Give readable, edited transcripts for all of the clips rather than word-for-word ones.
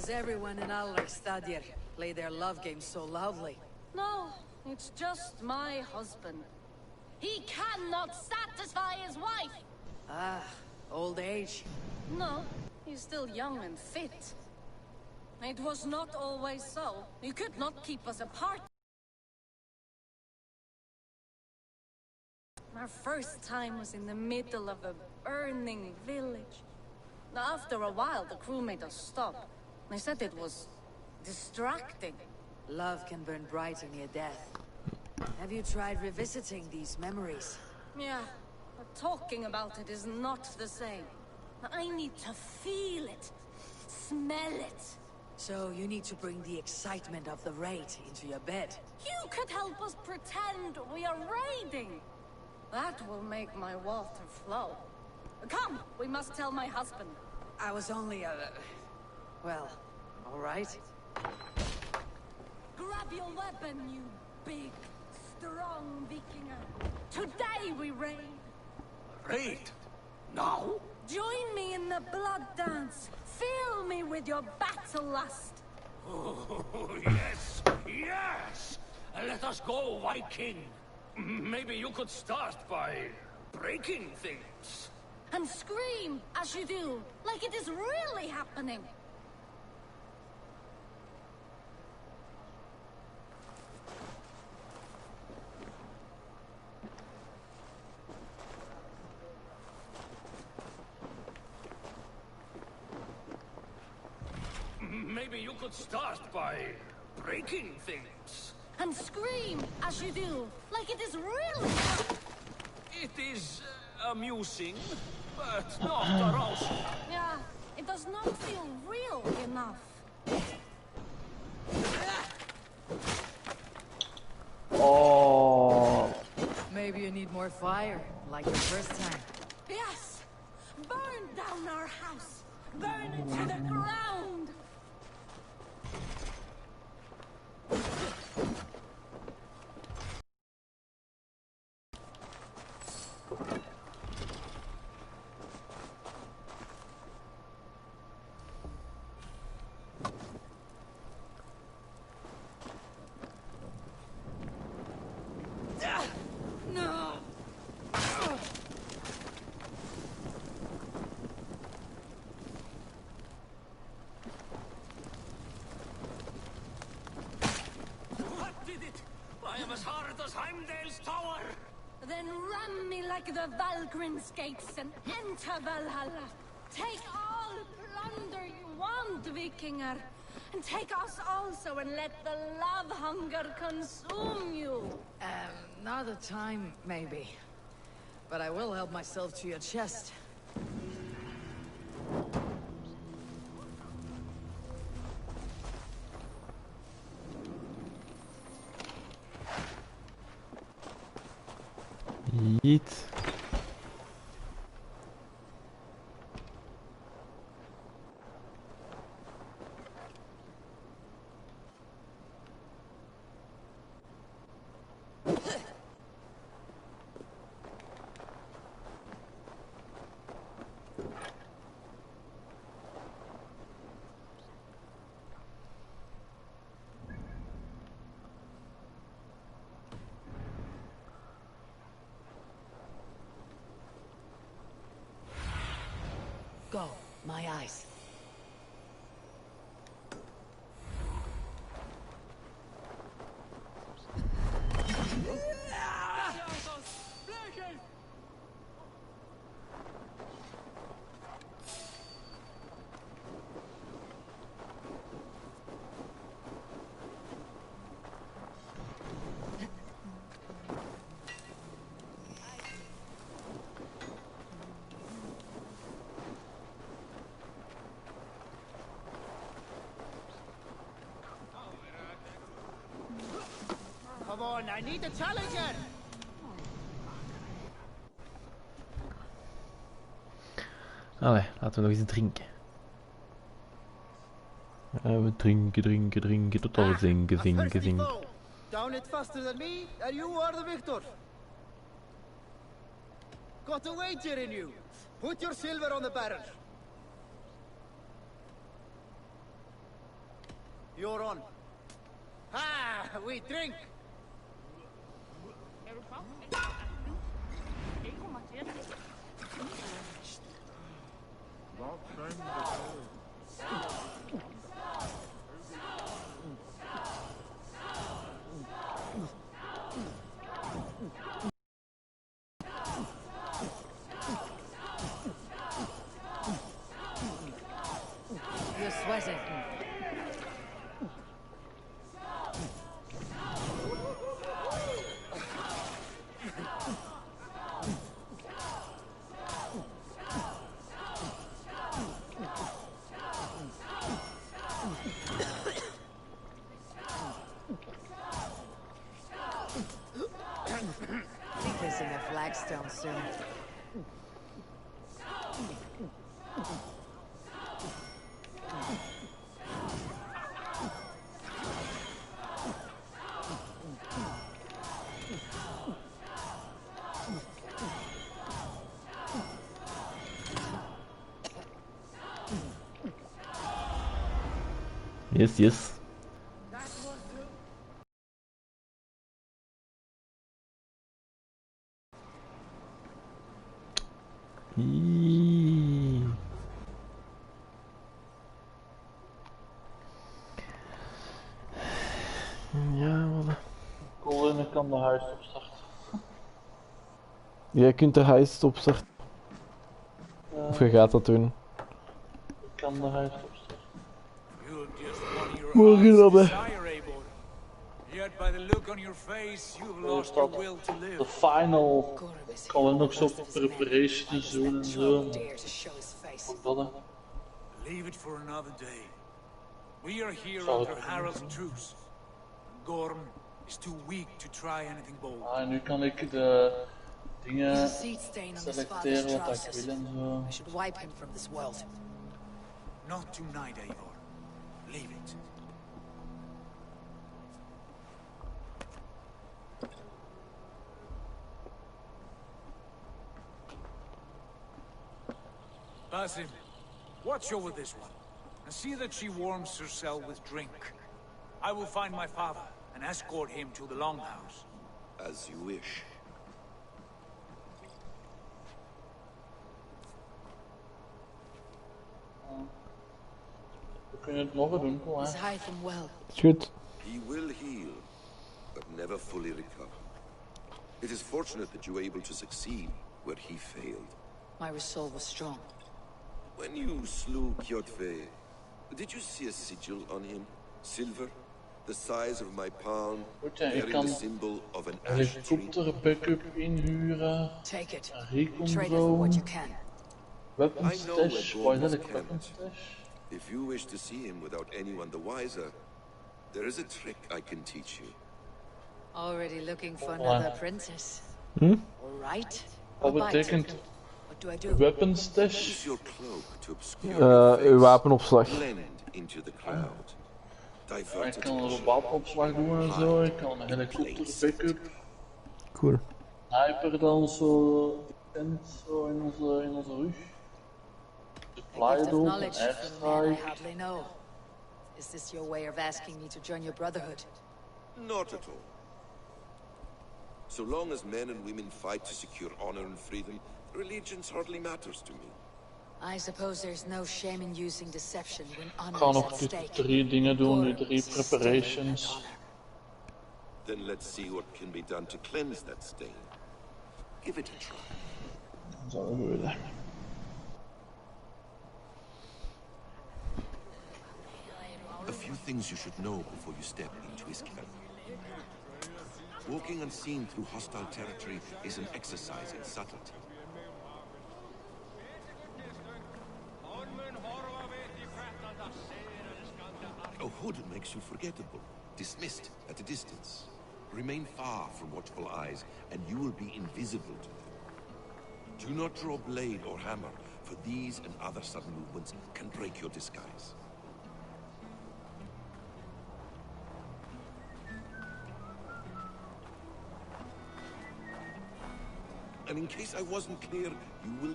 Does everyone in Alrekstadir play their love game so loudly? No, it's just my husband. He cannot satisfy his wife! Ah, old age. No, he's still young and fit. It was not always so. You could not keep us apart. Our first time was in the middle of a burning village. After a while, the crew made us stop. They said it was distracting. Love can burn bright near death. Have you tried revisiting these memories? Yeah, but talking about it is not the same. I need to feel it, smell it. So you need to bring the excitement of the raid into your bed. You could help us pretend we are raiding. That will make my water flow. Come, we must tell my husband. I was only well, all right. Grab your weapon, you big, strong Vikinger. Today we raid. Raid? Now? Join me in the blood dance. Fill me with your battle lust. Oh, yes, yes! Let us go, Viking. Maybe you could start by breaking things. And scream as you do, like it is really happening. Maybe you could start by breaking things. And scream as you do, like it is really... It is amusing, but not arousing. Yeah, it does not feel real enough. Oh. Maybe you need more fire, like the first time. Yes! Burn down our house! Burn it to the ground! No! What did it? I am as hard as Heimdall's tower! Then ram me like the Valgrim's gates and enter Valhalla. Take all plunder you want, Vikinger. And take us also and let the love hunger consume you. Another time, maybe. But I will help myself to your chest. Yeet. Go, my eyes. Come on, I need a challenger! Allee, laten we nog eens drinken. We drinken tot we zinken. Down it faster than me, and you are the victor. Got a wager in you. Put your silver on the barrel. You're on. Ah, we drink. You're sweating. Missing a flagstone soon. Yes, yes. Iiii. Ja, wat. Colin, ik kan de huis opstarten. Jij kunt de heist opstarten. Of je gaat dat doen. Ik kan de huis opstarten. Morgen dan, hè. Yet by the look on your face, you've Er lost your staat will to live. de final. Colin nog zo preparations doen en zo. Ook dat, hè. Leave it for another day. We are here Zou het under kunnen Harald's zijn? truce. Gorm is too weak to try anything bold. Ah, en nu kan ik de There's a dingen seed stain on his father's selecteren wat ik trousers. wil en zo. I should wipe him from this world. Not tonight, Eivor. Leave it. Basim, watch over this one, and see that she warms herself with drink. I will find my father and escort him to the Longhouse. As you wish. We kunnen het nog doen, kom Is hè. Hytham well? Is goed. He will heal, but never fully recover. It is fortunate that you were able to succeed where he failed. My resolve was strong. When you slew Kjotve, did you see a sigil on him? Silver, the size of my palm, Goed, ja, ik bearing kan the symbol of an een ash tree. helikopter backup inhuren. Take it. Een recon Trade it for what you drone. can. Weapon I know where stash. Gorm Waar is was dat? camped. Weapon stash? If you wish to see him without anyone the wiser, there is a trick I can teach you. Already looking for Voilà. another princess. Hm? All right. Wat I'll bite. betekent What do I do? weapon Use stash? your cloak to obscure your face. Uw wapenopslag. Blend into the crowd. Divert Ik kan een attention. wapenopslag doen en zo. Ik kan een helikopter backup. Cool. Sniper dan zo. Tent zo in onze rug. A Supply gift of doop, een knowledge from a man I airstrike. hardly know. Is this your way of asking me to join your brotherhood? Not at all. So long as men and women fight to secure honor and freedom, religions hardly matters to me. I suppose there's no shame in using deception when Ik honor ga is nog at die stake. 3 dingen doen, die Gorm 3 is still an preparations. honor. Then let's see what can be done to cleanse that stain. Give it a try. Zo goed. A few things you should know before you step into his camp. Walking unseen through hostile territory is an exercise in subtlety. A hood makes you forgettable, dismissed at a distance. Remain far from watchful eyes, and you will be invisible to them. Do not draw blade or hammer, for these and other sudden movements can break your disguise. And in case I wasn't clear, you will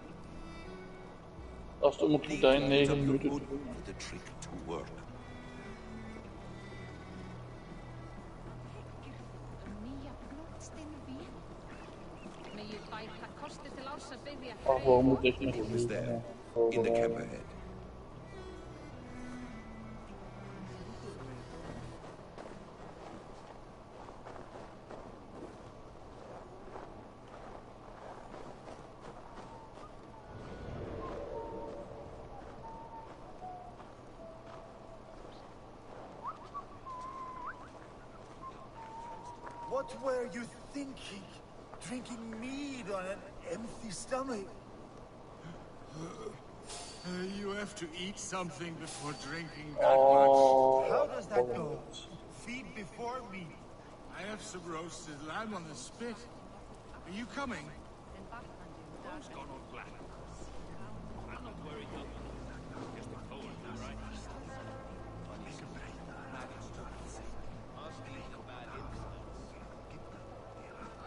Als we moeten dat in 9 minuten doen. for the trick to work. Waarom moet ik nog It was there, niet in the camp ahead. What were you thinking? Drinking mead on an empty stomach? You have to eat something before drinking that How does that go? Feed before meat. much. I have some roasted lamb on the spit. Are you coming? Who's gone on black? I'm not worried though. Just a cold, right?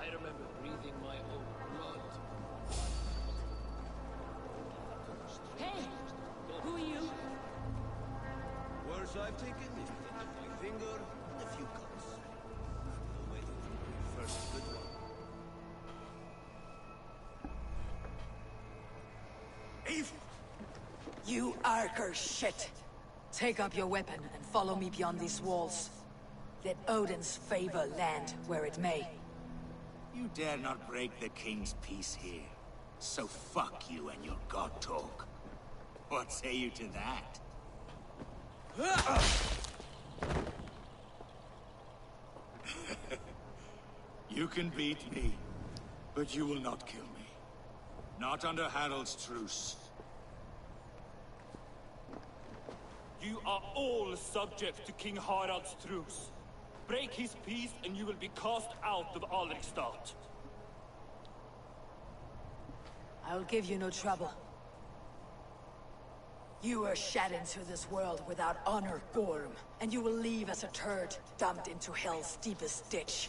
I remember breathing my own blood. Hey! Who are you? Words I've taken is the tip of my finger and a few cuts. We'll wait until the first good one. You Arker shit! Take up your weapon and follow me beyond these walls. Let Odin's favor land where it may. You dare not break the king's peace here. So fuck you and your god talk. What say you to that? You can beat me, but you will not kill me. Not under Harald's truce. You are all subject to King Harald's truce. Break his peace and you will be cast out of Alrikstad. I'll give you no trouble. You were shed into this world without honor, Gorm, and you will leave as a turd, dumped into hell's deepest ditch.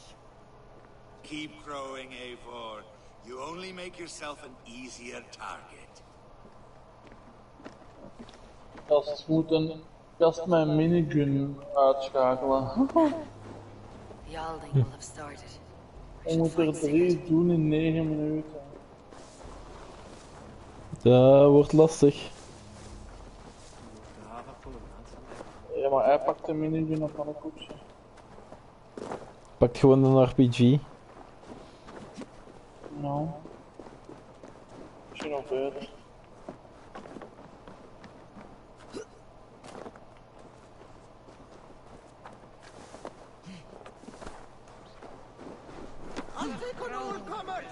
Keep crowing, Eivor. You only make yourself an easier target. Gast moet een gast met een minigun uitschakelen. The Alding will have started. We moeten er 3 doen in 9 minuten. Dat wordt lastig. Ja, maar hij pakt de minigun op een koepje. Pak gewoon een RPG. Nou. Misschien nog beter. Antikon all comers!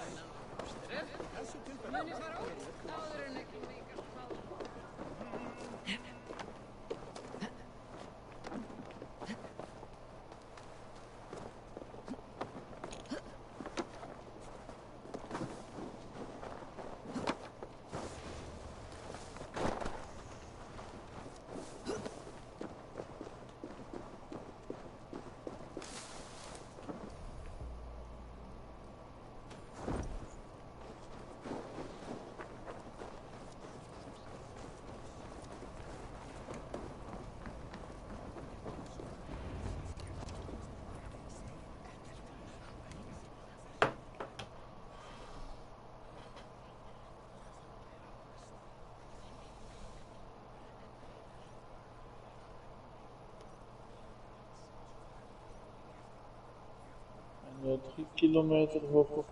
En 3 kilometer voor.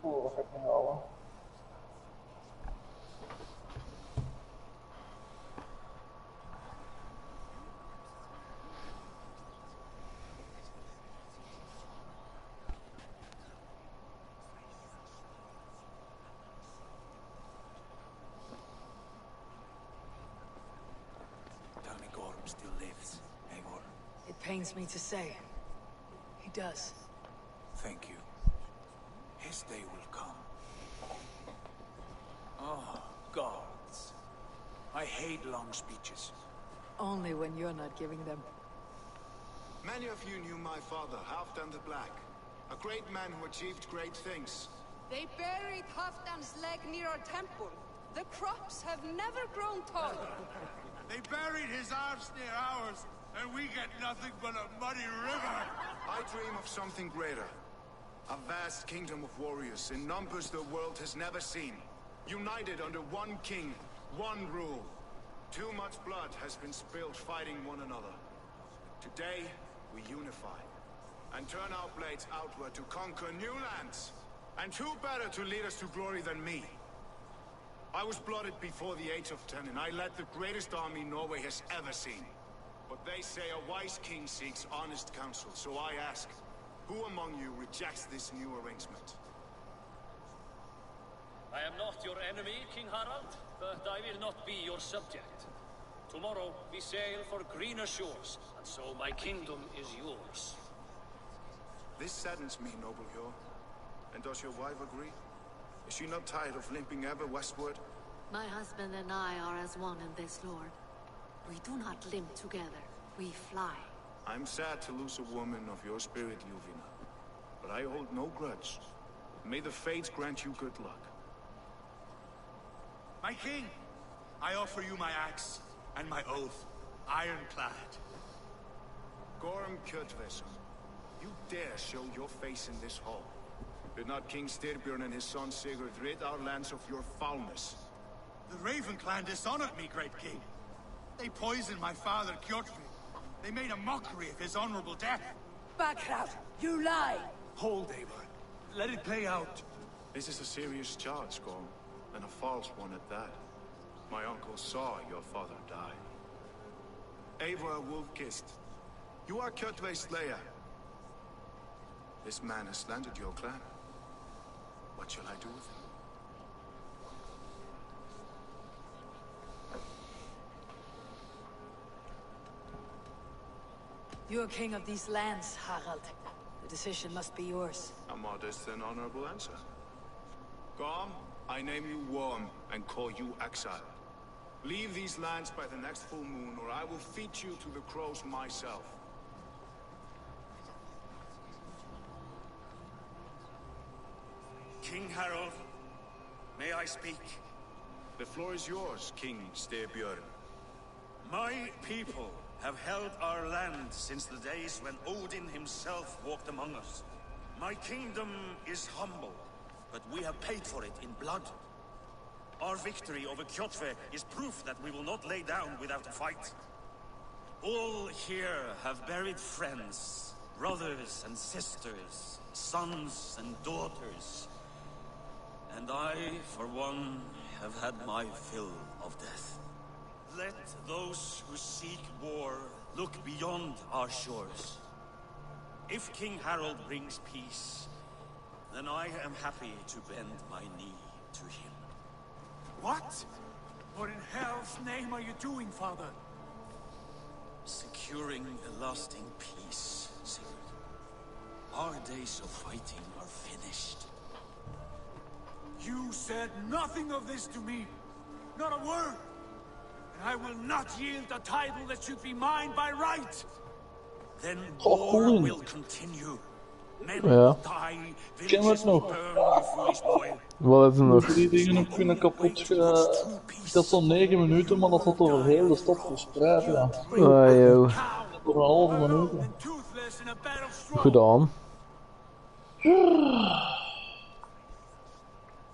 Oh, wat ga ik niet halen? Tell me Gorm still lives, Eivor. It pains me to say. He does. Thank you. His day will come. Oh, gods. I hate long speeches. Only when you're not giving them. Many of you knew my father, Halfdan the Black. A great man who achieved great things. They buried Halfdan's leg near our temple. The crops have never grown taller. They buried his arms near ours, and we get nothing but a muddy river. I dream of something greater. A vast kingdom of warriors in numbers the world has never seen. United under one king, one rule. Too much blood has been spilled fighting one another. Today, we unify and turn our blades outward to conquer new lands. And who better to lead us to glory than me? I was blooded before the age of 10, and I led the greatest army Norway has ever seen. But they say a wise king seeks honest counsel, so I ask, who among you rejects this new arrangement? I am not your enemy, King Harald, but I will not be your subject. Tomorrow we sail for greener shores, and so my kingdom is yours. This saddens me, noble Hjor. And does your wife agree? Is she not tired of limping ever westward? My husband and I are as one in this, Lord. We do not limp together, we fly. I'm sad to lose a woman of your spirit, Yuvina. But I hold no grudge. May the fates grant you good luck. My king, I offer you my axe and my oath, ironclad. Gorm Kjotveson, you dare show your face in this hall. Did not King Styrbjörn and his son Sigurd rid our lands of your foulness? The Raven clan dishonored me, great king. They poisoned my father, Kjotve. They made a mockery of his honorable death. Backhout, you lie! Hold, Eivor. Let it play out. This is a serious charge, Gorm, and a false one at that. My uncle saw your father die. Eivor Wolf-Kissed, you are Kjotve's slayer. This man has slandered your clan. What shall I do with him? You're king of these lands, Harald. The decision must be yours. A modest and honorable answer. Gorm, I name you Worm and call you exile. Leave these lands by the next full moon, or I will feed you to the crows myself. King Harald, may I speak? The floor is yours, King Styrbjörn. My people have held our land since the days when Odin himself walked among us. My kingdom is humble, but we have paid for it in blood. Our victory over Kjotve is proof that we will not lay down without a fight. All here have buried friends, brothers and sisters, sons and daughters. And I, for one, have had my fill of death. Let those who seek war look beyond our shores. If King Harald brings peace, then I am happy to bend my knee to him. What? What in hell's name are you doing, father? Securing a lasting peace, Sigurd. Our days of fighting are finished. You said nothing of this to me. Not a word. And I will not yield a title that should be mine by right. Then war will continue. Men Ja. die, Ken het nog? burn, you foolish boy. Wat is er nog? Die dingen nog kunnen kapot gaan. Dat is al 9 minuten, maar dat had over heel de stad verspreid, ja. Ah, joh. Voor een halve minuut. Gedaan.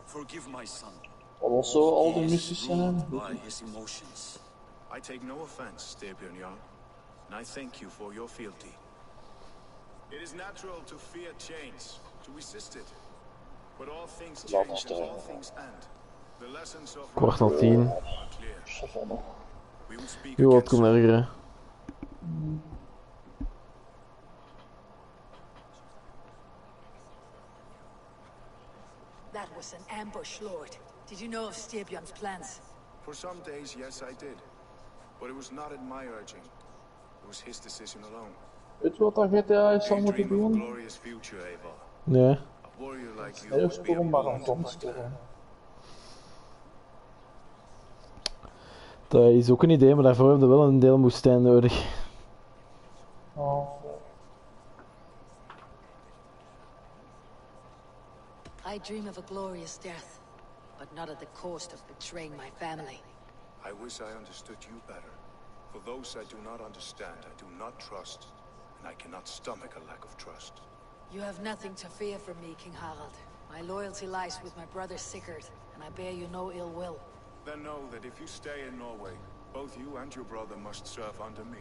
Forgive my son. Dat was zo al die missies zijn. By his emotions. I take no offense, Styrbjörn Jarl, and I thank you for your fealty. It is natural to fear change, to resist it. But all things change and all things end. The lessons of 9:15. are clear. We will speak Jo, wat again kon soon. erger, hè. That was an ambush, Lord. Did you know of Styrbjörn's plans? For some days, yes, I did. But it was not at my urging. It was his decision alone. Weet je wat dat GTA is zou moeten Dream of a doen? glorious future, Eivor. Nee. A warrior like you Eerst would be a voor een boon marathon to my clan. stellen. Dat is ook een idee, maar daarvoor heb je wel een deel woestijn nodig. Oh. I dream of a glorious death, but not at the cost of betraying my family. I wish I understood you better. For those I do not understand, I do not trust, and I cannot stomach a lack of trust. You have nothing to fear from me, King Harald. My loyalty lies with my brother Sigurd, and I bear you no ill will. Then know that if you stay in Norway, both you and your brother must serve under me.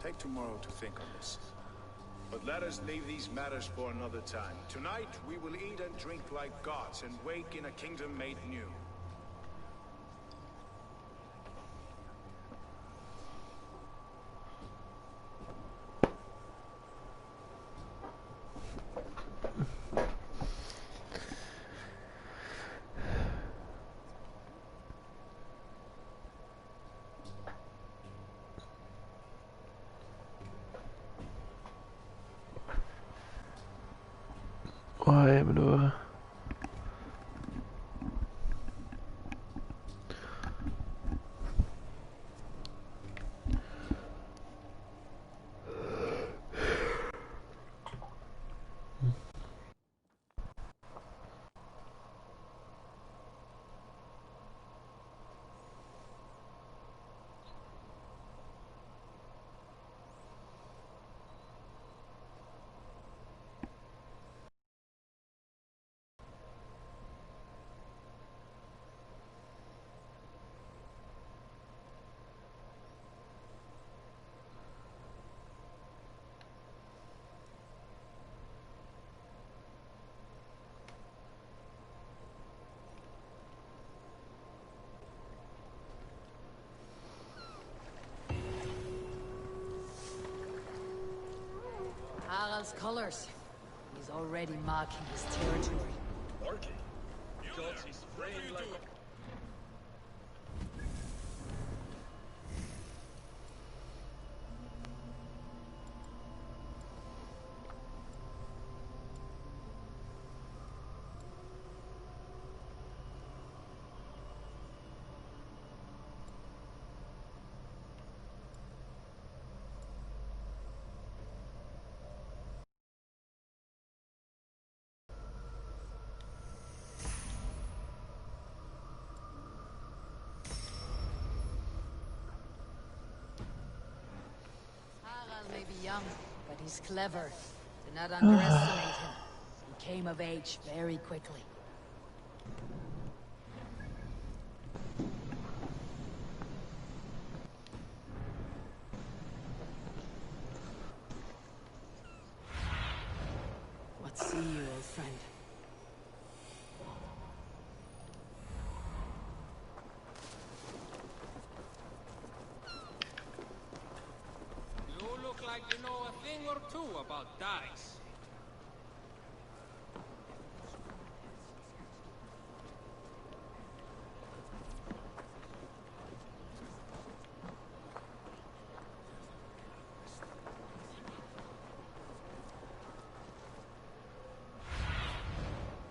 Take tomorrow to think on this. But let us leave these matters for another time. Tonight, we will eat and drink like gods and wake in a kingdom made new. Ay, bro. Harald's colors. He's already marking his territory. Marking? Because he's spraying like a... Harald may be young, but he's clever. Do not underestimate him. He came of age very quickly. What see you, old friend? You look like you know a thing or two about dice.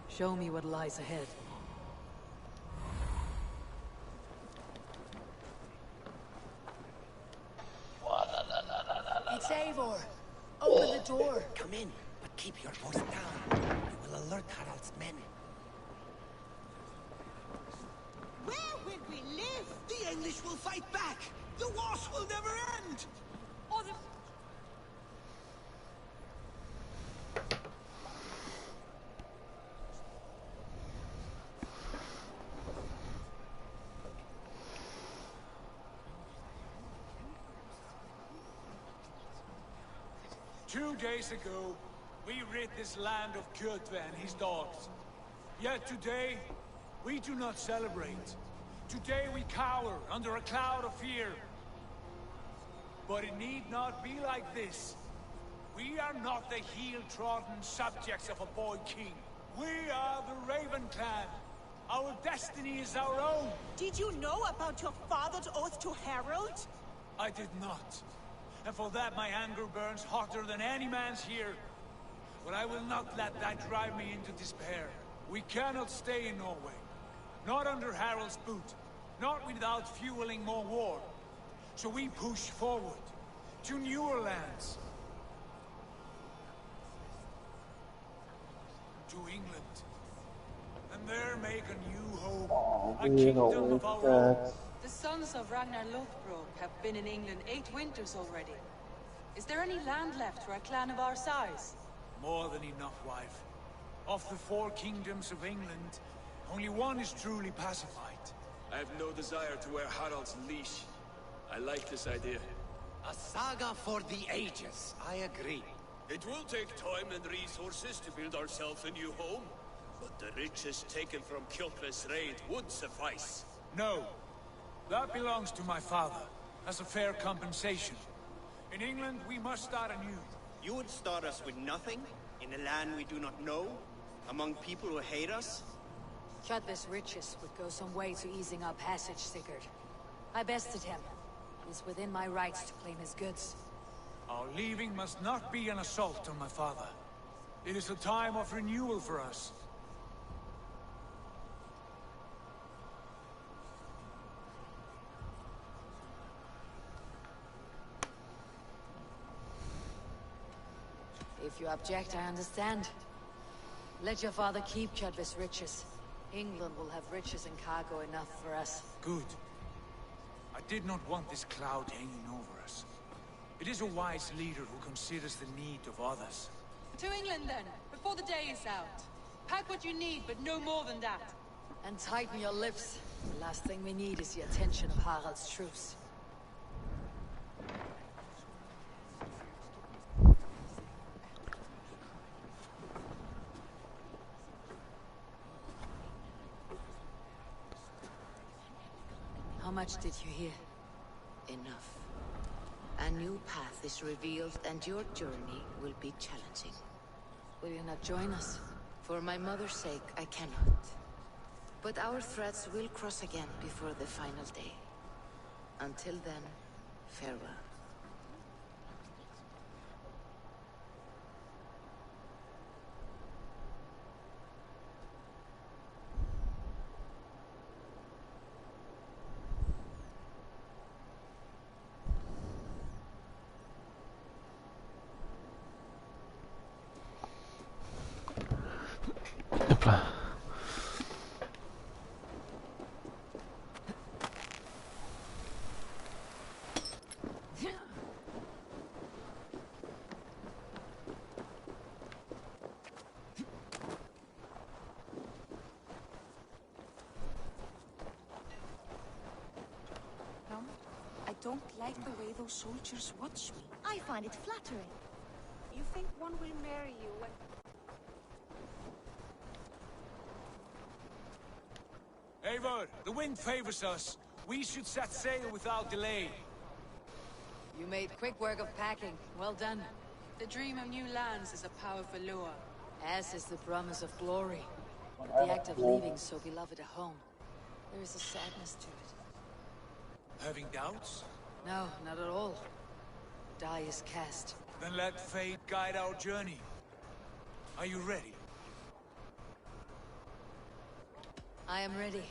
Show me what lies ahead. It's Eivor. Open the door. Come in, but keep your voice down. You will alert Harald's men. Where will we live? The English will fight back! The wars will never end! Or the... 2 days ago, we rid this land of Kjotve and his dogs. Yet today, we do not celebrate. Today we cower under a cloud of fear. But it need not be like this. We are not the heel-trodden subjects of a boy king. We are the Raven clan. Our destiny is our own. Did you know about your father's oath to Harald? I did not. And for that my anger burns hotter than any man's here. But I will not let that drive me into despair. We cannot stay in Norway. Not under Harald's boot. Not without fueling more war. So we push forward. To newer lands. To England. And there make a new home. A kingdom of our own. The sons of Ragnar Lothbrok have been in England 8 winters already. Is there any land left for a clan of our size? More than enough, wife. Of the 4 kingdoms of England, only one is truly pacified. I have no desire to wear Harald's leash. I like this idea. A saga for the ages. I agree. It will take time and resources to build ourselves a new home, but the riches taken from Kjotve's raid would suffice. No. That belongs to my father, as a fair compensation. In England, we must start anew. You would start us with nothing? In a land we do not know? Among people who hate us? Kjotve's riches would go some way to easing our passage, Sigurd. I bested him. It is within my rights to claim his goods. Our leaving must not be an assault on my father. It is a time of renewal for us. If you object, I understand. Let your father keep Kjotve's riches. England will have riches and cargo enough for us. Good. I did not want this cloud hanging over us. It is a wise leader who considers the need of others. To England, then, before the day is out. Pack what you need, but no more than that. And tighten your lips. The last thing we need is the attention of Harald's troops. How much did you hear? Enough. A new path is revealed, and your journey will be challenging. Will you not join us? For my mother's sake, I cannot. But our threads will cross again before the final day. Until then, farewell. I don't like the way those soldiers watch me. I find it flattering. You think one will marry you when... Eivor, the wind favors us. We should set sail without delay. You made quick work of packing. Well done. The dream of new lands is a powerful lure. As is the promise of glory. The act of leaving so beloved a home. There is a sadness to it. Having doubts? No, not at all. Die is cast. Then let fate guide our journey. Are you ready? I am ready.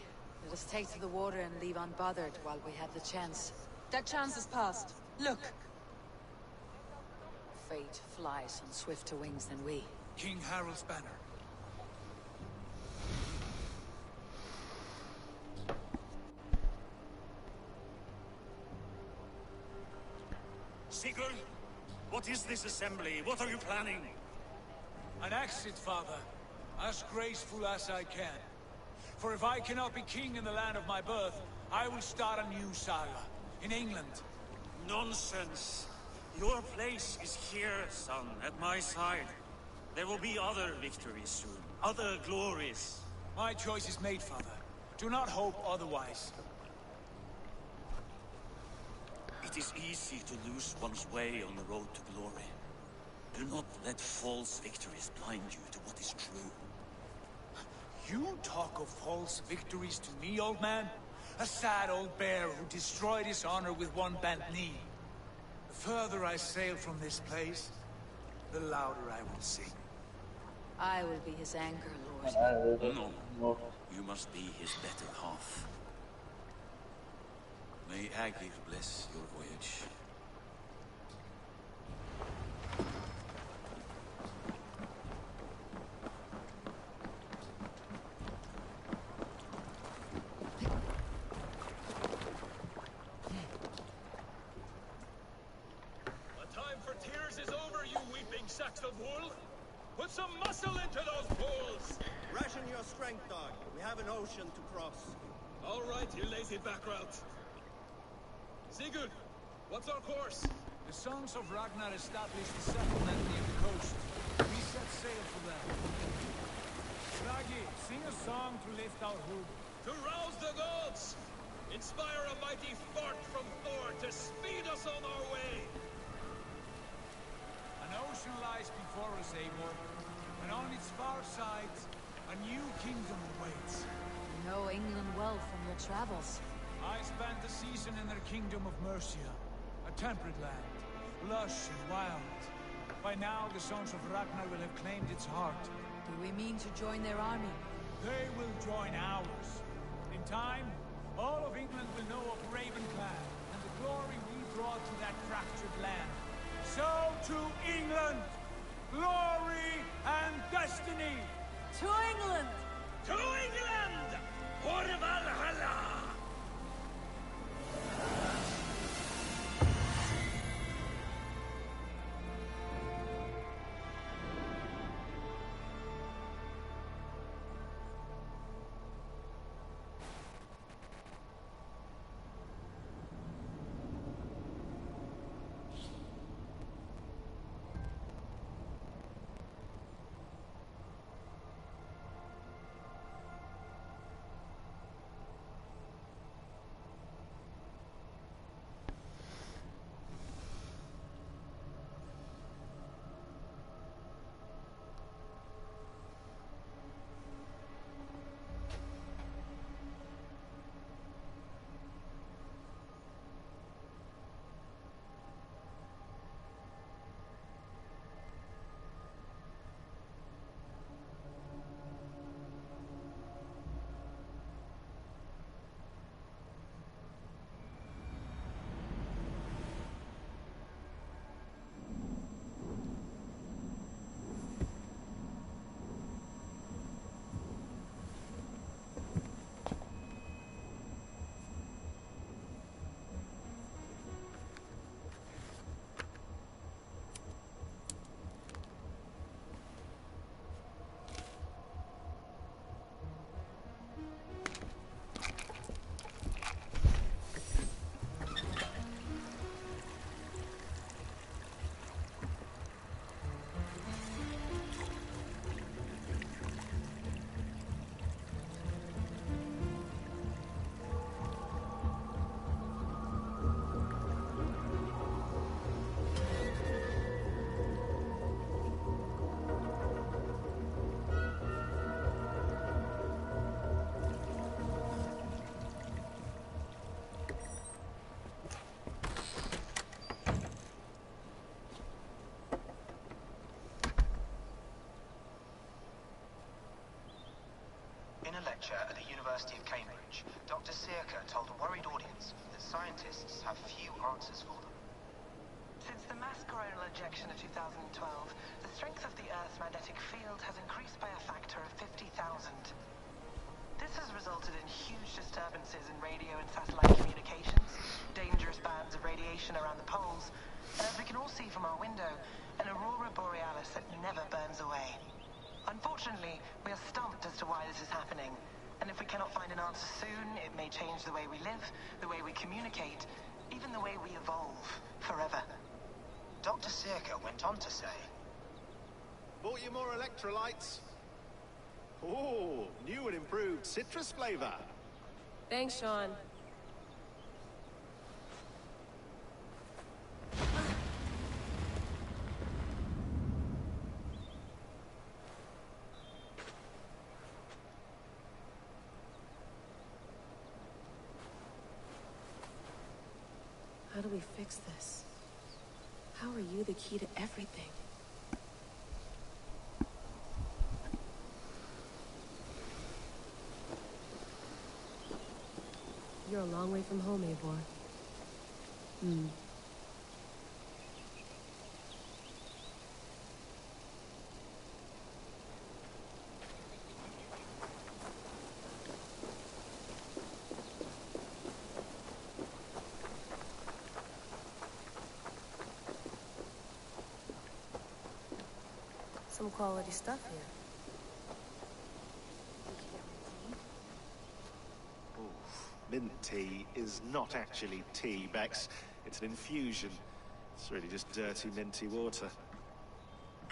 Let us take to the water and leave unbothered while we have the chance. That chance is past. Look! Fate flies on swifter wings than we. King Harald's banner. Sigurd, what is this assembly? What are you planning? An exit, father. As graceful as I can. For if I cannot be king in the land of my birth, I will start a new saga. In England. Nonsense. Your place is here, son, at my side. There will be other victories soon. Other glories. My choice is made, father. Do not hope otherwise. It is easy to lose one's way on the road to glory. Do not let false victories blind you to what is true. You talk of false victories to me, old man? A sad old bear who destroyed his honor with one bent knee. The further I sail from this place, the louder I will sing. I will be his anchor, Lord. No. You must be his better half. May Agir bless your voyage. The time for tears is over, you weeping sacks of wool! Put some muscle into those bulls! Ration your strength, dog. We have an ocean to cross. All right, you lazy backrout. Sigurd, what's our course? The Sons of Ragnar established a settlement near the coast. We set sail for them. Raggi, sing a song to lift our hood. To rouse the gods! Inspire a mighty fart from Thor to speed us on our way! An ocean lies before us, Eivor, and on its far sides, a new kingdom awaits. You know England well from your travels. I spent a season in their kingdom of Mercia, a temperate land, lush and wild. By now, the Sons of Ragnar will have claimed its heart. Do we mean to join their army? They will join ours. In time, all of England will know of Ravenclan and the glory we brought to that fractured land. So to England, glory and destiny! To England! To England! For Valhalla! In a lecture at the University of Cambridge, Dr. Circa told a worried audience that scientists have few answers for them. Since the mass coronal ejection of 2012, the strength of the Earth's magnetic field has increased by a factor of 50,000. This has resulted in huge disturbances in radio and satellite communications, dangerous bands of radiation around the poles, and as we can all see from our window, an aurora borealis that never burns away. Unfortunately, we are stumped as to why this is happening, and if we cannot find an answer soon, it may change the way we live, the way we communicate, even the way we evolve, forever. Dr. Circa went on to say, "Bought you more electrolytes? Oh, new and improved citrus flavor." Thanks, Sean. How do we fix this? How are you the key to everything? You're a long way from home, Eivor. some quality stuff here. Mint tea is not actually tea, Bex. It's an infusion. It's really just dirty, minty water.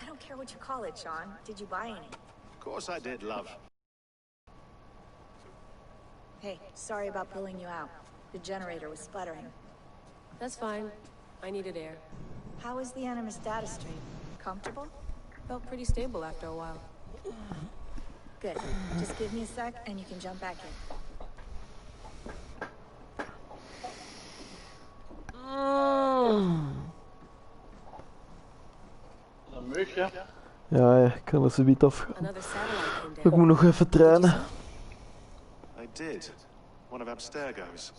I don't care what you call it, Sean. Did you buy any? Of course I did, love. Hey, sorry about pulling you out. The generator was sputtering. That's fine. I needed air. How is the Animus data stream? Comfortable? Felt pretty stable after a while. Good. Just give me a sec and you can jump back in. Een mug, ja? Ja, ik kan er zoiets afgaan. Ik moet nog even trainen. I did. One of Abstergo's.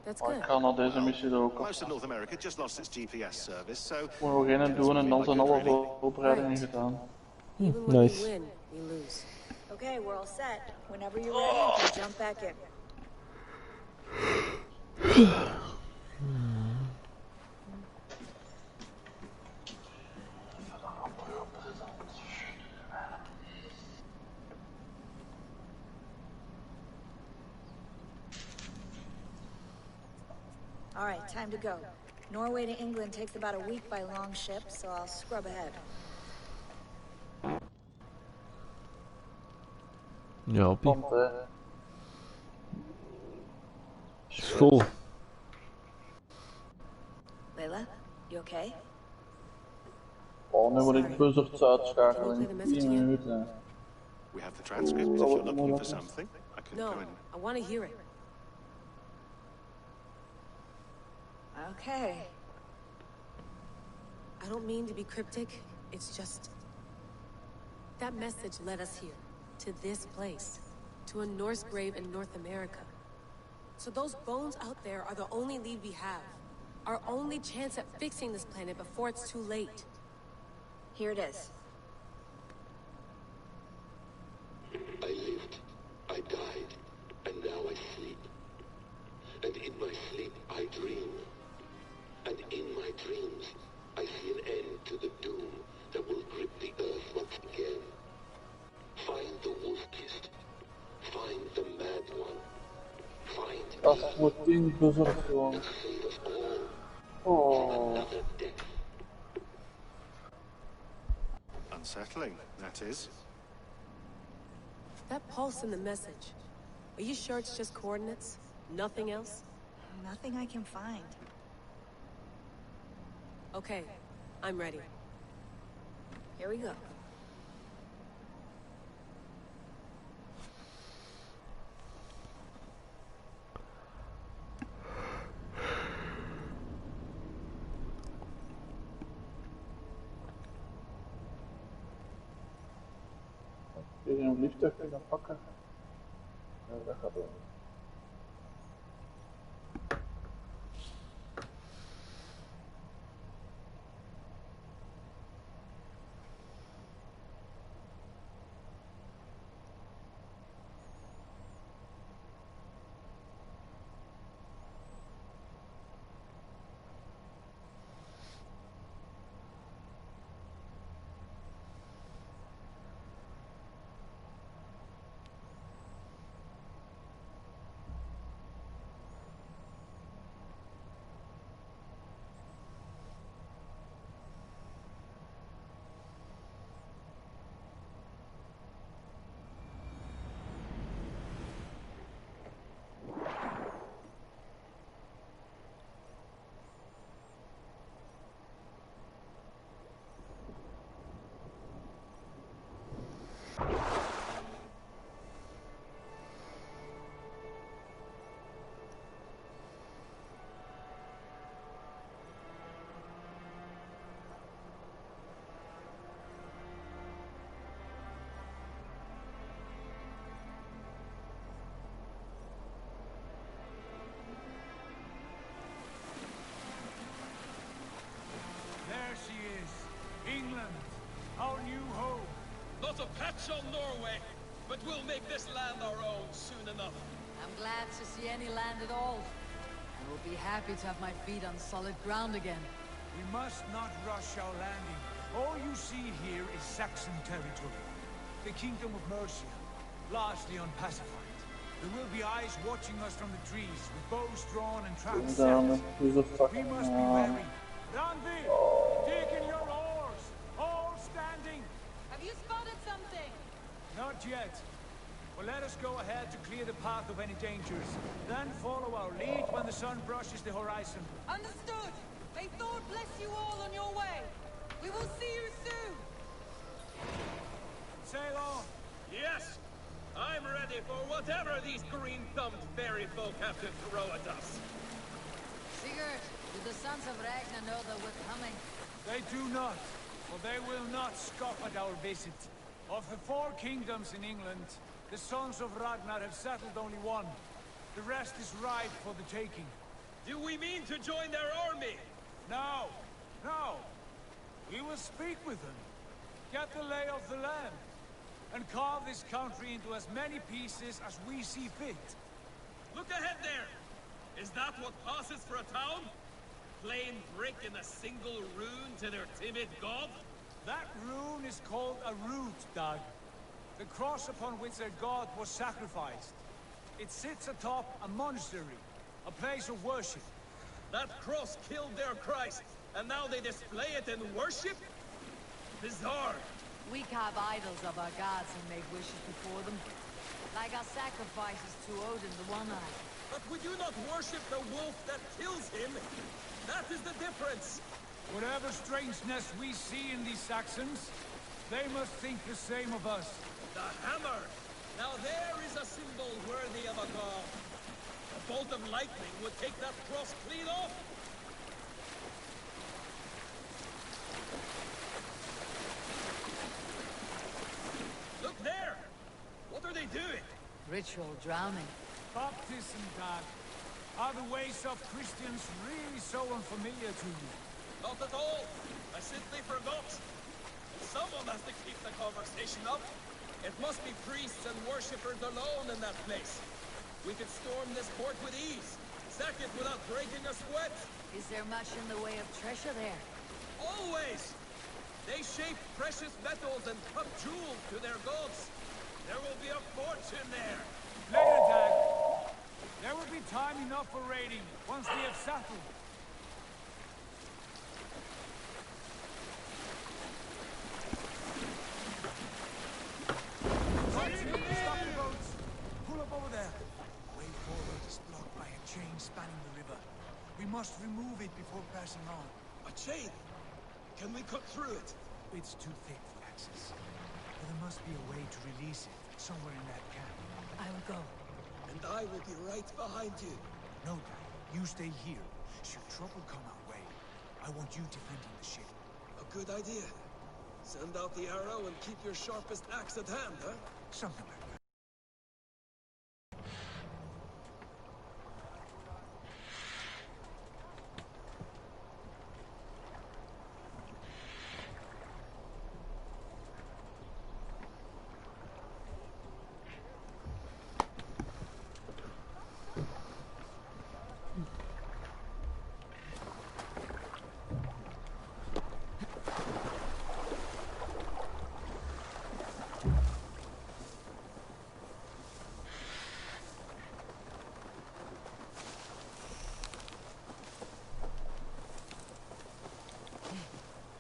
That's good. Ik ga naar deze missie ook. Most of North America just lost its GPS service, so... Moeten we beginnen doen en dan zijn alle voorbereidingen gedaan. Nice. Okay, we're all set. Whenever you're ready, you can jump back in. All right, time to go. Norway to England takes about a week by long ship, so I'll scrub ahead. Ja, Pie. School. Layla, you okay? Oh, nu moet ik buzzards uitschakelen in 10 minuten. We have the transcript if you're looking for something. I can No, go in. I want to hear it. Okay. I don't mean to be cryptic. It's just... that message led us here. To this place. To a Norse grave in North America. So those bones out there are the only lead we have. Our only chance at fixing this planet before it's too late. Here it is. I lived, I died, and now I sleep. And in my sleep I dream. And in my dreams, I see an end to the doom that will grip the earth once again. Find the wolf-kissed. Find the mad one. Find Dat wordt 10 buzzards gewoon. save us all Oh. another death. Unsettling, that is. That pulse in the message. Are you sure it's just coordinates? Nothing else? Nothing I can find. Okay, I'm ready. Here we go. Kun je een vliegtuig gaan pakken? Ja, dat gaat wel. There she is. England, our new home. Not a patch on Norway, but we'll make this land our own soon enough. I'm glad to see any land at all. I will be happy to have my feet on solid ground again. We must not rush our landing. All you see here is Saxon territory. The Kingdom of Mercia, largely unpacified. There will be eyes watching us from the trees, with bows drawn and traps set. We must be wary. Ranvi, dig in your oars! All standing! Have you spotted something? Not yet. Well, let us go ahead to clear the path of any dangers. Then follow our lead when the sun brushes the horizon. Understood! May Thor bless you all on your way! We will see you soon! Sail on! Yes! I'm ready for whatever these green-thumbed fairy folk have to throw at us. Sigurd, do the sons of Ragnar know that we're coming? They do not, for they will not scoff at our visit. Of the 4 kingdoms in England, the sons of Ragnar have settled only one. The rest is ripe for the taking. Do we mean to join their army? No, no. We will speak with them, get the lay of the land, and carve this country into as many pieces as we see fit. Look ahead there! Is that what passes for a town? Plain brick in a single rune to their timid god? That rune is called a root, Dag. The cross upon which their god was sacrificed. It sits atop a monastery, a place of worship. That cross killed their Christ, and now they display it in worship? Bizarre. We carve idols of our gods and make wishes before them. Like our sacrifices to Odin the One-Eyed. But we do not worship the wolf that kills him. That is the difference. Whatever strangeness we see in these Saxons, they must think the same of us. The hammer! Now there is a symbol worthy of a god. A bolt of lightning would take that cross clean off. Look there! What are they doing? Ritual drowning. Baptism, Dad. Are the ways of Christians really so unfamiliar to you? Not at all. I simply forgot. Someone has to keep the conversation up. It must be priests and worshippers alone in that place. We could storm this port with ease. Sack it without breaking a sweat. Is there much in the way of treasure there? Always! They shape precious metals and cut jewels to their gods. There will be a fortune there. Later, Dag. There will be time enough for raiding, once we have settled. Stop the boats! Pull up over there. Way forward is blocked by a chain spanning the river. We must remove it before passing on. A chain? Can we cut through it? It's too thick for access. But there must be a way to release it, somewhere in that camp. I will go. And I will be right behind you. No, Dad. You stay here. Should trouble come our way, I want you defending the ship. A good idea. Send out the arrow and keep your sharpest axe at hand, huh? Something like that.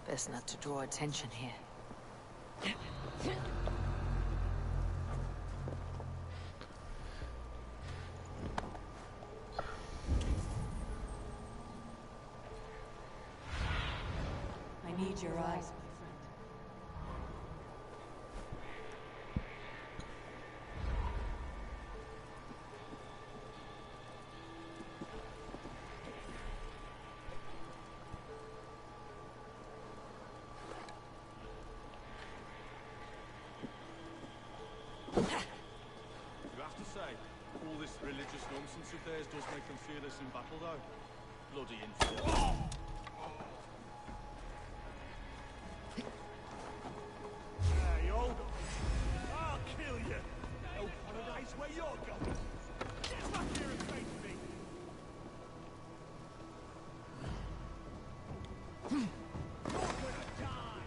Best not to draw attention here. I need your eyes, my friend. You have to say, all this religious nonsense of theirs does make them fearless in battle, though. Bloody infidels. Hey, hold on. I'll kill you. No paradise where you're going. Get back here and face me. You're gonna die.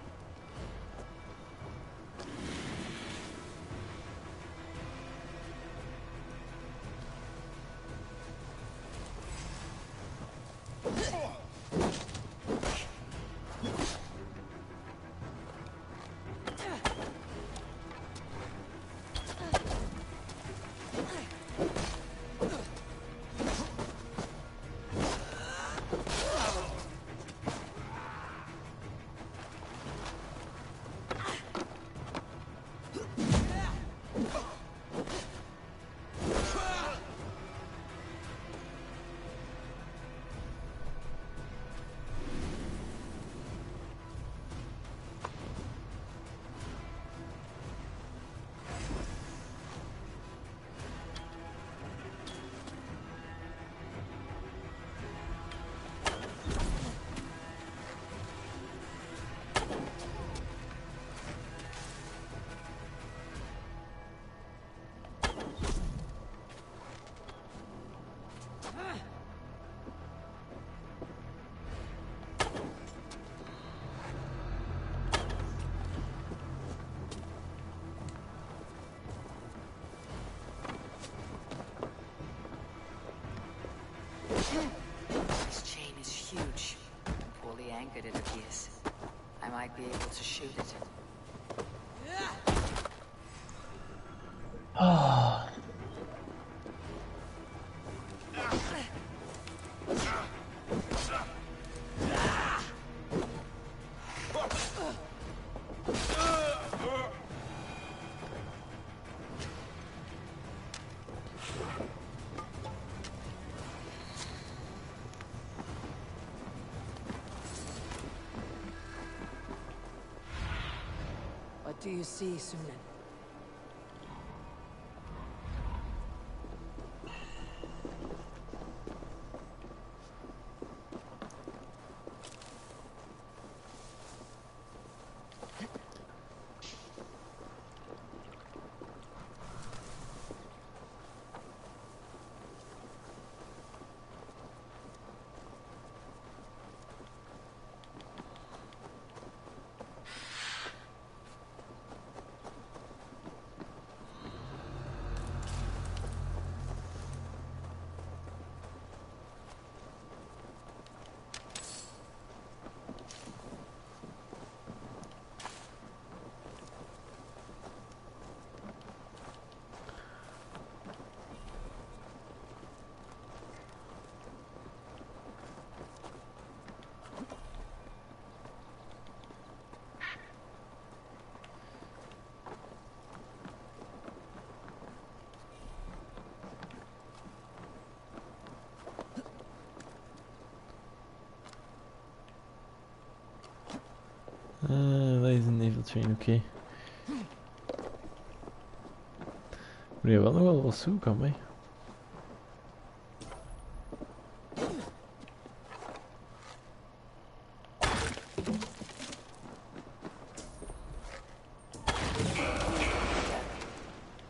This chain is huge. Poorly anchored, it appears. I might be able to shoot it. What do you see, Sunan? Dat is een neveltrain, oké. Maar je wel nog wel wat zoeken aan mij.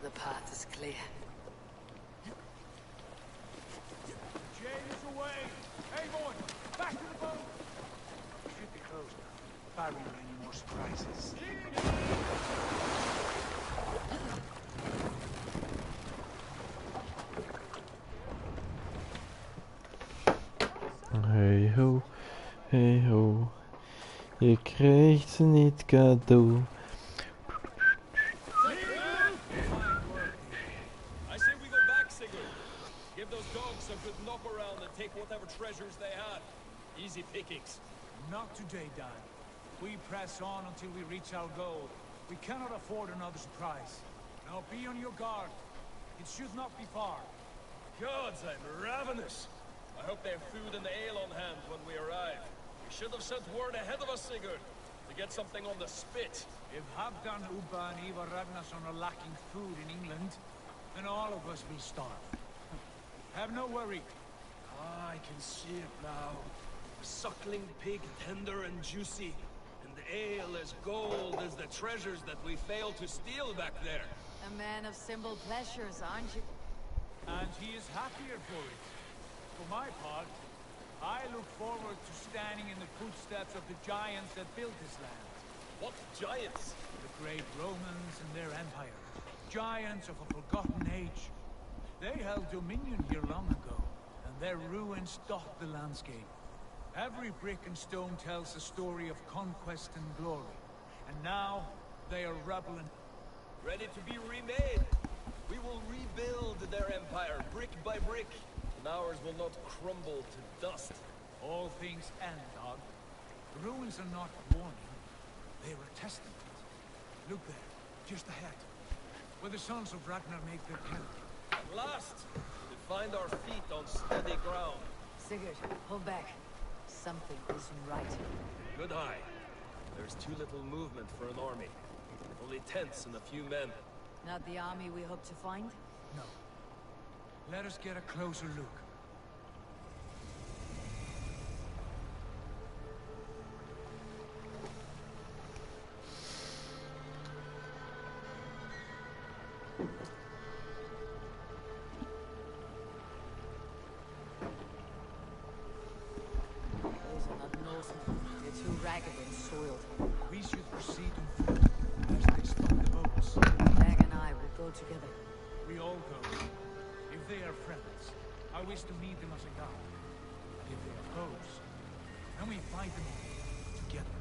The path is clear. Jane is away! Hey, boy! Back to the boat! Should be closed now. Barring any more surprises. Hey ho, hey ho. Je krijgt ze niet cadeau. I say we go back, Sigurd. Give those dogs a good knock around and take whatever treasures they had. Easy pickings. Not today, Dan. We press on until we reach our goal. We cannot afford another surprise. Now be on your guard. It should not be far. Gods, I'm ravenous. I hope they have food and ale on hand when we arrive. We should have sent word ahead of us, Sigurd, to get something on the spit. If Halfdan, Ubba, and Ivar Ragnarsson are lacking food in England, then all of us will starve. Have no worry. Ah, I can see it now. A suckling pig, tender and juicy. And the ale as gold as the treasures that we failed to steal back there. A man of simple pleasures, aren't you? And he is happier for it. For my part, I look forward to standing in the footsteps of the giants that built this land. What giants? The great Romans and their empire. Giants of a forgotten age. They held dominion here long ago, and their ruins dot the landscape. Every brick and stone tells a story of conquest and glory. And now, they are rubble and... Ready to be remade. We will rebuild their empire, brick by brick. And ours will not crumble to dust. All things end, dog. The ruins are not warning. They are a testament. Look there, just ahead. Where the sons of Ragnar make their camp. At last, we find our feet on steady ground. Sigurd, hold back. Something isn't right. Good eye. There's too little movement for an army. Only tents and a few men. Not the army we hope to find? No. Let us get a closer look. Those are not Norsemen. They're too ragged and soiled. We should proceed on foot as they stop the boats. Dag and I will go together. We all go. If they are friends, I wish to meet them as a guard. if they oppose. Then we fight them together.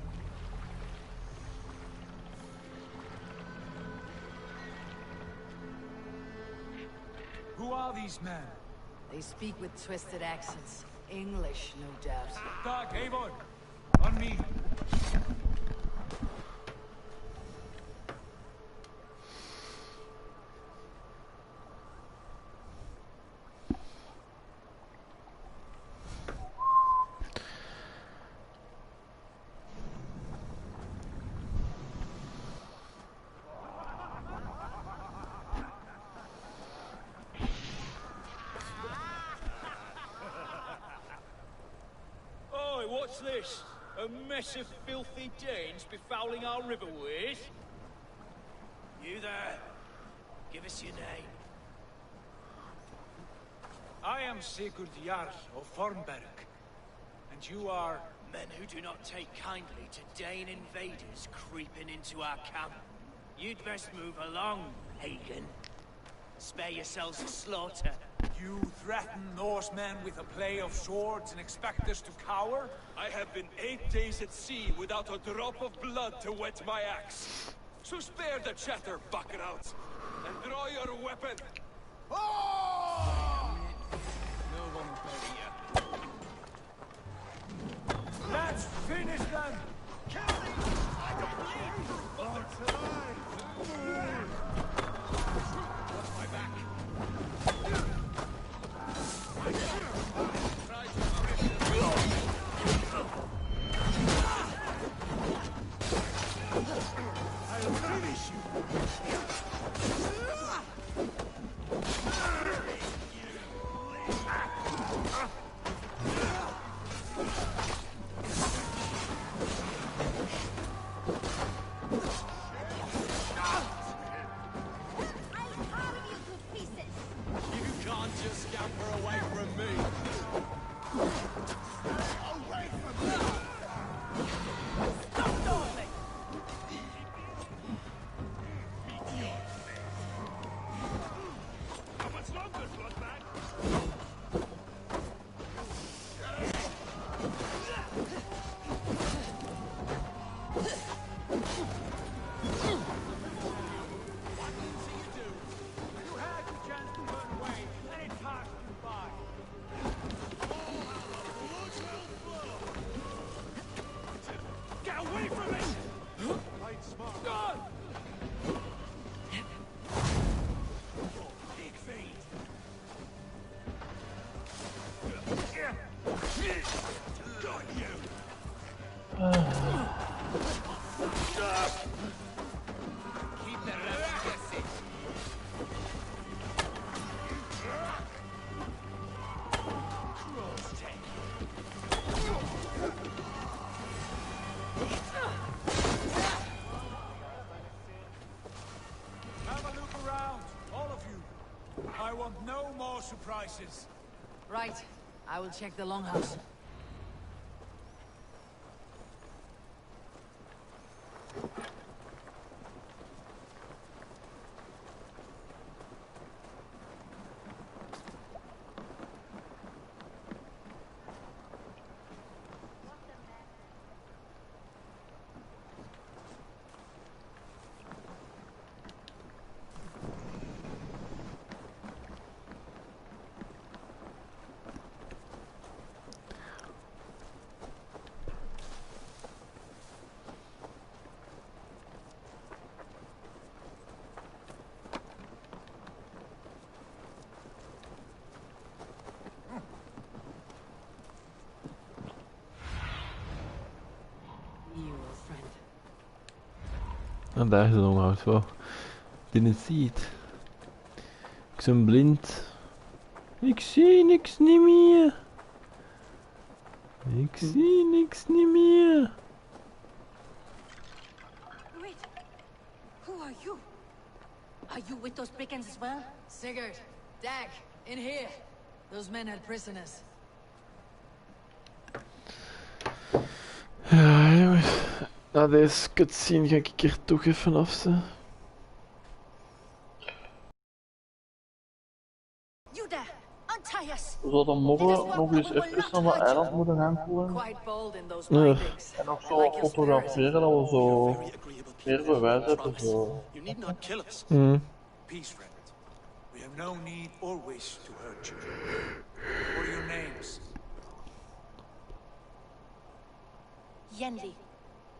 Who are these men? They speak with twisted accents. English, no doubt. Dag, Eivor! On me! Oi, what's this? A mess of filthy Danes befouling our riverways? You there? Give us your name. I am Sigurd Jarl of Formberg. And you are... Men who do not take kindly to Dane invaders creeping into our camp. You'd best move along, Hagen. Spare yourselves a slaughter. You threaten Norsemen with a play of swords and expect us to cower? I have been 8 days at sea without a drop of blood to wet my axe. So spare the chatter, buckerouts, and draw your weapon. Oh! No one bury you. Let's finish them! Kill these! I don't bleed for Watch my back. I'll finish you! You can't just scamper away from me. Away from me! Stop stalling! How much longer, bloodbag? You had the chance to run away, and it passed you by. Get away from me! Fight smart. God! Big feet. Got you! Keep the rest guessing. Have a look around, all of you. I want no more surprises. Right. I will check the longhouse. En daar is de longhouse. Wow. Didn't see it. Ik ben blind. Ik zie niks niet meer. Ik zie niks niet meer. Wait. Who are you? Are you with those brigands as well? Sigurd, Dag, in here. Those men had prisoners. Ja, jongens. Na deze cutscene ga ik er toch even afzetten. You there! Untie us! zouden morgen nog eens even naar dat eiland moeten gaan komen. En nog zo fotograferen dat we zo meer bewijs hebben. Zo. Peace, friend. We have no need or wish to hurt you. What are your names? Yenli.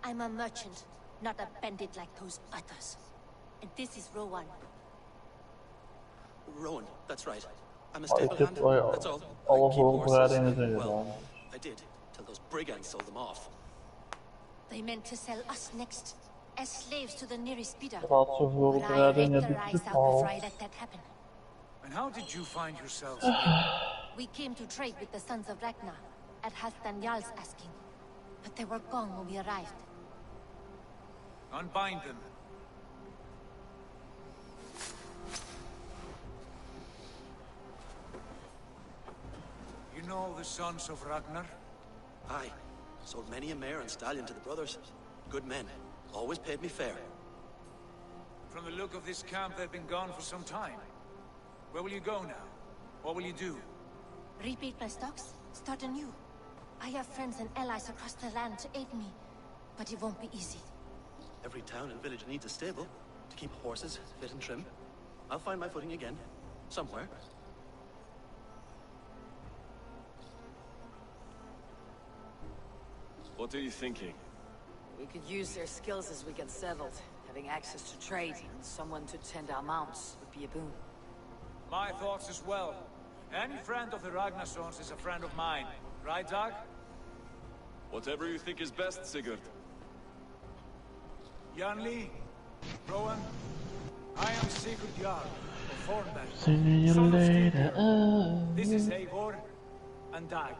I'm a merchant, not a bandit like those others. And this is Rowan. Rowan, that's right. I'm a Maar ik stable heb hand, that's all. alle I keep horses. voorbereidingen zijn Well, gedaan. I did, till those brigands sold them off. They meant to sell us next, as slaves to the nearest speeder. Laatste voorbereidingen But I heb ik raked the rice out before I gehaald. let that happen. And how did you find yourselves here? We came to trade with the sons of Ragnar, at Halfdan Jarl's asking. But they were gone when we arrived. Unbind them. You know the sons of Ragnar? Aye. Sold many a mare and stallion to the brothers. Good men. Always paid me fair. From the look of this camp, they've been gone for some time. Where will you go now? What will you do? Rebuild my stocks, start anew. I have friends and allies across the land to aid me, but it won't be easy. Every town and village needs a stable to keep horses fit and trim. I'll find my footing again. Somewhere. What are you thinking? We could use their skills as we get settled. Having access to trade and someone to tend our mounts would be a boon. My thoughts as well. Any friend of the Ragnarsons is a friend of mine. Right, Dag? Whatever you think is best, Sigurd. Janli, Rowan, I am Sigurd Jarl of Thornberg. See you later. This is Eivor and Dag.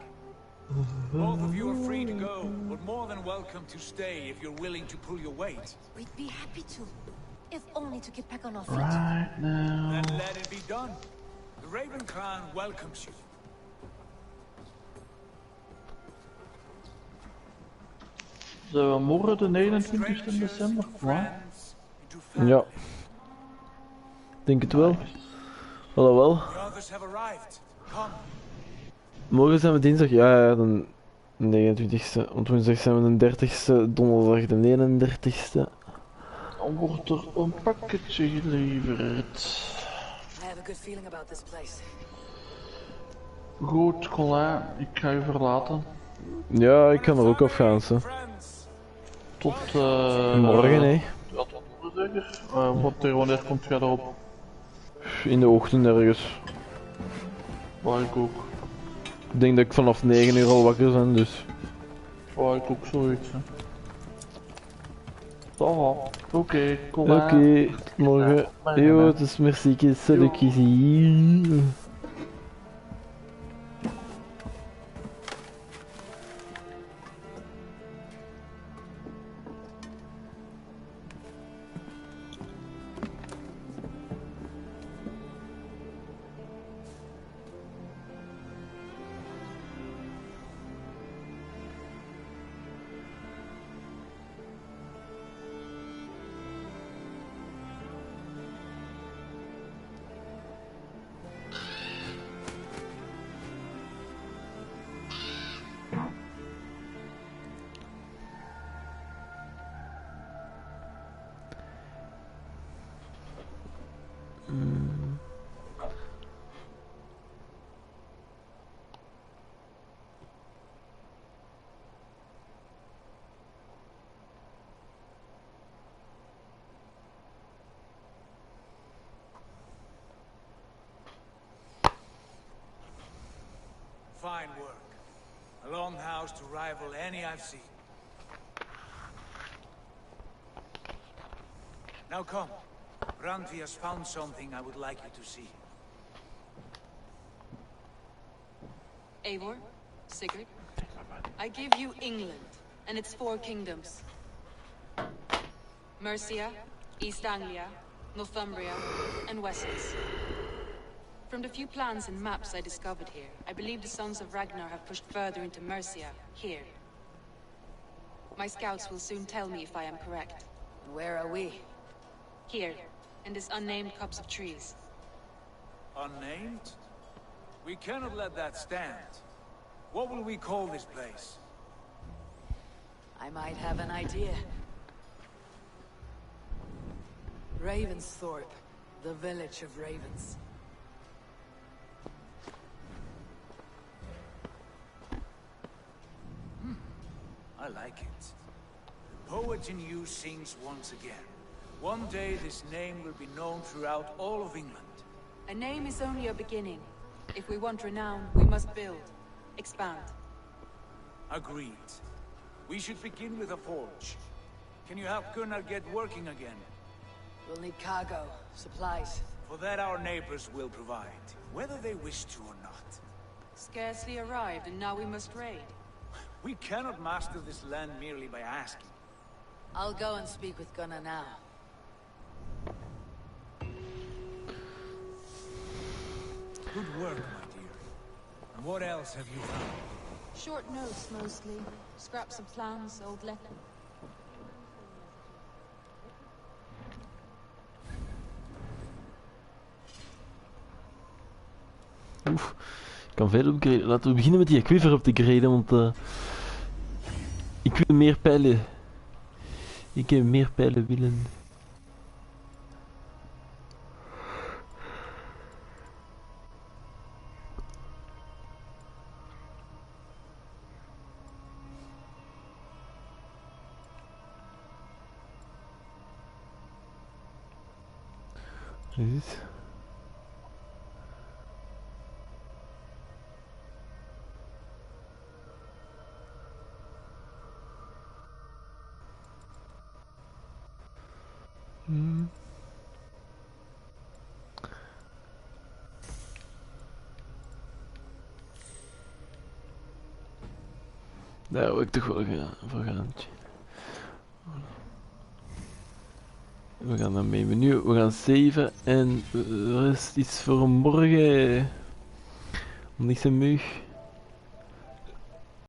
Both of you are free to go, but more than welcome to stay if you're willing to pull your weight. We'd be happy to, if only to get back on our feet. Right now. Then let it be done. The Raven Clan welcomes you. Zijn we morgen de 29 december? Wat? Ja. Denk het wel. Alhoewel. The others have arrived. Come. Morgen zijn we dinsdag, ja, dan 29e. Want woensdag zijn we de 30e, donderdag de 31e. Dan wordt er een pakketje geleverd. I have a good feeling about this place. Goed, Colin, ik ga je verlaten. Ja, ik kan er ook afgaan, zo. Tot morgen, hè. Ja, tot morgen zeker. Wanneer komt jij erop? In de ochtend ergens. Waar ik ook. Ik denk dat ik vanaf 9 uur al wakker ben, dus. Waar ik ook zoiets. Oké, Colin. Oké, tot morgen. Yo, het is merci, salutjes hier. Fine work. A longhouse to rival any I've seen. Now come. Randvi has found something I would like you to see. Eivor, Sigurd, I give you England and its 4 kingdoms. Mercia, East Anglia, Northumbria, and Wessex. From the few plans and maps I discovered here, I believe the Sons of Ragnar have pushed further into Mercia, here. My scouts will soon tell me if I am correct. Where are we? Here, in this unnamed copse of trees. Unnamed? We cannot let that stand. What will we call this place? I might have an idea. Ravensthorpe, the village of ravens. I like it. The poet in you sings once again. One day this name will be known throughout all of England. A name is only a beginning. If we want renown, we must build. Expand. Agreed. We should begin with a forge. Can you help Gunnar get working again? We'll need cargo, supplies. For that our neighbors will provide, whether they wish to or not. Scarcely arrived, and now we must raid. We cannot master this land merely by asking. I'll go and speak with Gunnar now. Good work, my dear. And what else have you found? Short notes, mostly. Scraps of plans, old letters. Oef, ik kan verder upgraden. Laten we beginnen met die quiver op te graden, want ik wil meer pijlen. Ik heb meer pijlen willen. Wat is het? Daar wil ik toch wel voor gaan. We gaan dan mee menu, we gaan saven en er is iets voor morgen. Niks een mug.